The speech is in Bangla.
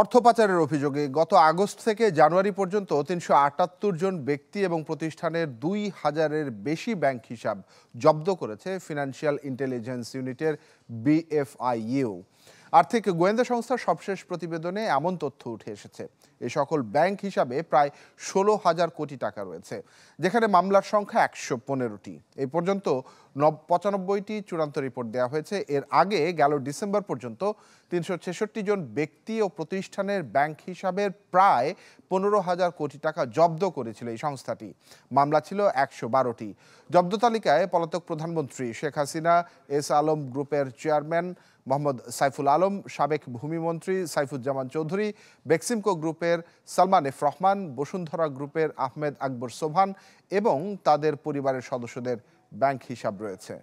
অর্থ পাচারের অভিযোগে গত আগস্ট থেকে জানুয়ারি পর্যন্ত ৩৭৮ জন ব্যক্তি এবং প্রতিষ্ঠানের ২,০০০-এর বেশি ব্যাংক হিসাব জব্দ করেছে ফিনান্সিয়াল ইন্টেলিজেন্স ইউনিটের বিএফআইইউ। আর্থিক গোয়েন্দা সংস্থার সবশেষ প্রতিবেদনে এমন তথ্য উঠে এসেছে। এ সকল ব্যাংক হিসাবে প্রায় ১৬,০০০ কোটি টাকা রয়েছে, যেখানে মামলার সংখ্যা ১১৫টি। এই পর্যন্ত ৯৫টি চূড়ান্ত রিপোর্ট দেওয়া হয়েছে। এর আগে গেল ডিসেম্বর পর্যন্ত ৩৬৬ জন ব্যক্তি ও প্রতিষ্ঠানের ব্যাংক হিসাবের প্রায় ১৫,০০০ কোটি টাকা জব্দ করেছিল এই সংস্থাটি। মামলা ছিল ১১২টি। জব্দ তালিকায় পলাতক প্রধানমন্ত্রী শেখ হাসিনা, এস আলম গ্রুপের চেয়ারম্যান মোহাম্মদ সাইফুল আলম, সাবেক ভূমিমন্ত্রী সাইফুজ্জামান চৌধুরী, বেক্সিমকো গ্রুপের সালমান এফ রহমান, বসুন্ধরা গ্রুপের আহমেদ আকবর সোবহান এবং তাদের পরিবারের সদস্যদের ব্যাংক হিসাব রয়েছে।